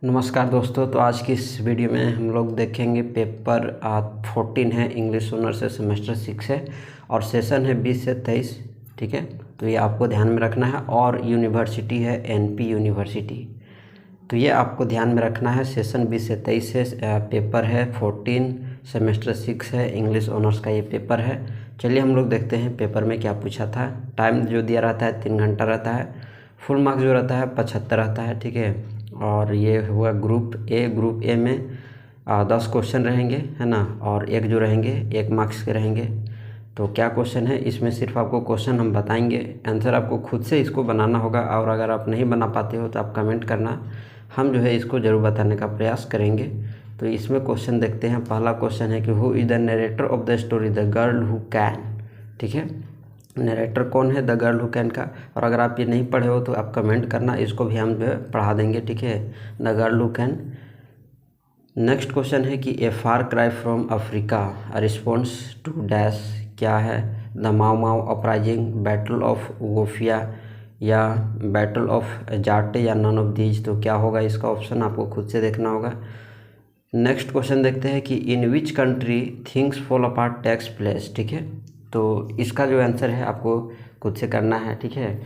नमस्कार दोस्तों। तो आज की इस वीडियो में हम लोग देखेंगे पेपर 14 है, इंग्लिश ऑनर से सेमेस्टर 6 है और सेशन है 20 से 23। ठीक है, तो ये आपको ध्यान में रखना है। और यूनिवर्सिटी है एनपी यूनिवर्सिटी, तो ये आपको ध्यान में रखना है। सेशन 20 से 23 है, पेपर है 14, सेमेस्टर 6 है, इंग्लिश ऑनर्स का ये पेपर है। चलिए हम लोग देखते हैं पेपर में क्या पूछा था। टाइम जो दिया रहता है 3 घंटा रहता है। फुल मार्क्स जो रहता है 75 रहता है। ठीक है, और ये हुआ ग्रुप ए में 10 क्वेश्चन रहेंगे, है ना, और एक जो रहेंगे 1 मार्क्स के रहेंगे। तो क्या क्वेश्चन है इसमें, सिर्फ आपको क्वेश्चन हम बताएंगे, आंसर आपको खुद से इसको बनाना होगा। और अगर आप नहीं बना पाते हो तो आप कमेंट करना, हम जो है इसको ज़रूर बताने का प्रयास करेंगे। तो इसमें क्वेश्चन देखते हैं। पहला क्वेश्चन है कि who is the narrator of the story The girl who Can. ठीक है, नरेटर कौन है द गर्ल हु कैन का। और अगर आप ये नहीं पढ़े हो तो आप कमेंट करना, इसको भी हम जो है पढ़ा देंगे। ठीक है, the girl who can. Next question है कि A far cry from Africa response to dash क्या है। The Mau Mau uprising, battle of Gofia या बैटल ऑफ जाटे या नन ऑफ दीज। तो क्या होगा इसका ऑप्शन, आपको खुद से देखना होगा। नेक्स्ट क्वेश्चन देखते हैं कि in which country Things fall Apart takes place. ठीक है, तो इसका जो आंसर है आपको खुद से करना है। ठीक है,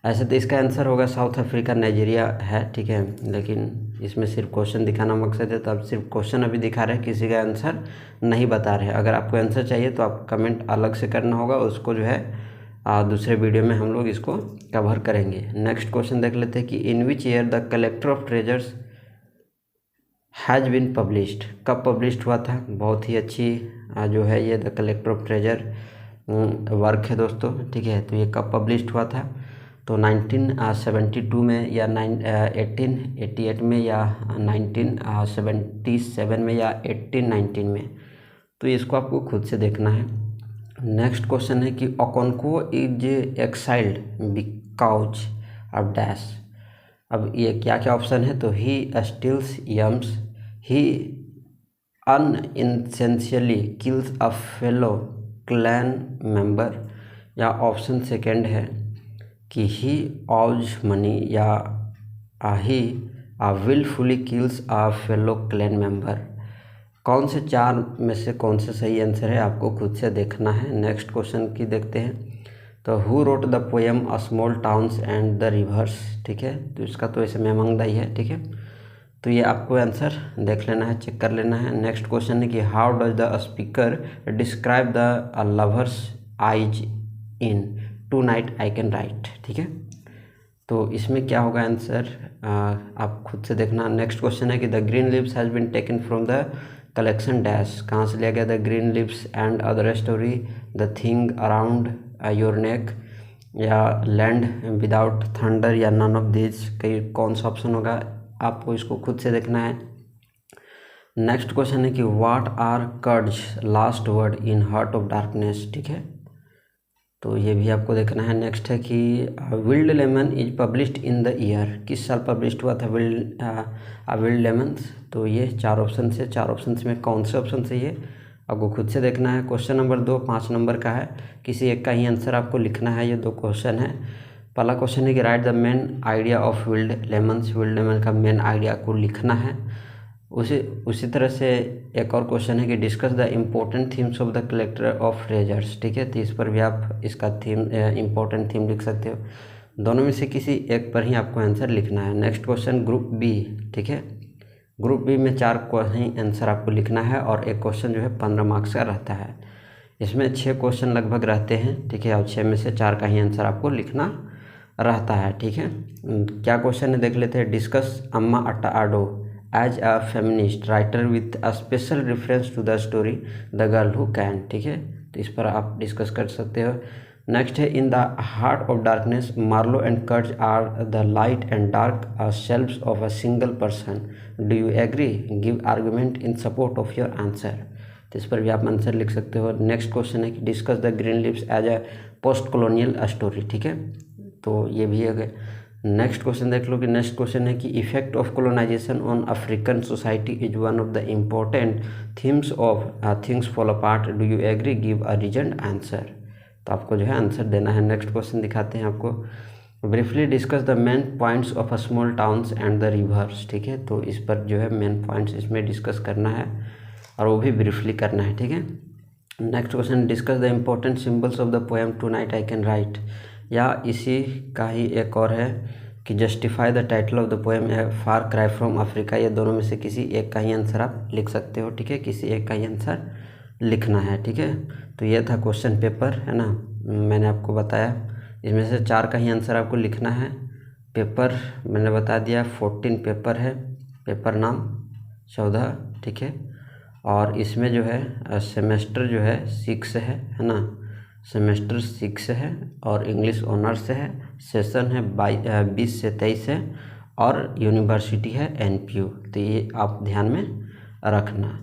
ऐसे तो इसका आंसर होगा साउथ अफ्रीका, नाइजीरिया है। ठीक है, लेकिन इसमें सिर्फ क्वेश्चन दिखाना मकसद है, तो आप सिर्फ क्वेश्चन अभी दिखा रहे हैं, किसी का आंसर नहीं बता रहे हैं। अगर आपको आंसर चाहिए तो आप कमेंट अलग से करना होगा, उसको जो है दूसरे वीडियो में हम लोग इसको कवर करेंगे। नेक्स्ट क्वेश्चन देख लेते हैं कि in which year the Collector of Treasures has been published. कब पब्लिश्ड हुआ था। बहुत ही अच्छी जो है ये the Collector of Treasure work है दोस्तों। ठीक है, तो ये कब पब्लिश्ड हुआ था, तो 1972 में या 1888 में या 1977 में या 1819 में। तो इसको आपको खुद से देखना है। नेक्स्ट क्वेश्चन है कि Okonkwo is exiled because of dash. अब ये क्या क्या ऑप्शन है, तो he steals yams, he unintentionally kills a fellow clan member, या ऑप्शन सेकेंड है कि ही ऑज मनी, या he wilfully kills a fellow clan member. कौन से चार में से कौन सा सही आंसर है आपको खुद से देखना है। नेक्स्ट क्वेश्चन की देखते हैं। तो who wrote the poem a small towns and the reverse. ठीक है, तो इसका तो ऐसे में अमंग ही है। ठीक है, तो ये आपको आंसर देख लेना है, चेक कर लेना है। नेक्स्ट क्वेश्चन है कि how does the speaker describe the lover's eyes in tonight I can write. ठीक है, तो इसमें क्या होगा आंसर, आप खुद से देखना। नेक्स्ट क्वेश्चन है कि the green leaves has been taken from the collection dash. कहाँ से लिया गया, the green leaves and other story, the thing around your neck, या लैंड विदाउट थंडर, या नन ऑफ दिस। कौन सा ऑप्शन होगा, आपको इसको खुद से देखना है। नेक्स्ट क्वेश्चन है कि what are Kurtz's last word in heart of darkness. ठीक है, तो ये भी आपको देखना है। नेक्स्ट है कि wild lemon is published in the year. किस साल पब्लिश्ड हुआ था विल्ड लेमन्स। तो ये 4 ऑप्शन से, 4 ऑप्शन में कौन से ऑप्शन से ये आपको खुद से देखना है। क्वेश्चन नंबर 2 5 नंबर का है, किसी एक का ही आंसर आपको लिखना है। ये 2 क्वेश्चन है। पहला क्वेश्चन है कि write the main idea of wild lemons. Wild lemon का मेन आइडिया को लिखना है। उसी तरह से एक और क्वेश्चन है कि discuss the important themes of the Collector of treasures. ठीक है, तो इस पर भी आप इसका थीम इम्पोर्टेंट थीम लिख सकते हो। दोनों में से किसी एक पर ही आपको आंसर लिखना है। Next question group B. ठीक है, ग्रुप बी में 4 ही आंसर आपको लिखना है और एक क्वेश्चन जो है 15 मार्क्स का रहता है। इसमें 6 क्वेश्चन लगभग रहते हैं। ठीक है, और 6 में से 4 का ही आंसर आपको लिखना रहता है। ठीक है, क्या क्वेश्चन है देख लेते हैं। Discuss Ama Ata Aidoo as a feminist writer with a special reference to the story The girl who Can. ठीक है, तो इस पर आप डिस्कस कर सकते हो। नेक्स्ट है in the Heart of Darkness Marlow and Kurtz are the light and dark selves of a single person. Do you agree, give argument in support of your answer. तो इस पर भी आप आंसर लिख सकते हो। नेक्स्ट क्वेश्चन है कि discuss the green leaves as a post colonial story. ठीक है, तो ये भी है। नेक्स्ट क्वेश्चन देख लो कि नेक्स्ट क्वेश्चन है कि effect of colonization on African society is one of the important themes of things fall apart. Do you agree, give a reason answer. तो आपको जो है आंसर देना है। नेक्स्ट क्वेश्चन दिखाते हैं आपको briefly discuss the main points of a small towns and the reverse. ठीक है, तो इस पर जो है मेन पॉइंट्स इसमें डिस्कस करना है और वो भी ब्रीफली करना है। ठीक है, next question, discuss the important symbols of the poem tonight I can write, या इसी का ही एक और है कि justify the title of the poem a far cry from Africa. ये दोनों में से किसी एक का ही आंसर आप लिख सकते हो। ठीक है, किसी एक का ही आंसर लिखना है। ठीक है, तो ये था क्वेश्चन पेपर, है ना, मैंने आपको बताया इसमें से 4 का ही आंसर आपको लिखना है। पेपर मैंने बता दिया 14 पेपर है, पेपर नाम 14। ठीक है, और इसमें जो है सेमेस्टर जो है 6 है ना, सेमेस्टर 6 है और इंग्लिश ऑनर्स है। सेशन है 20 से 23 है और यूनिवर्सिटी है NPU। तो ये आप ध्यान में रखना।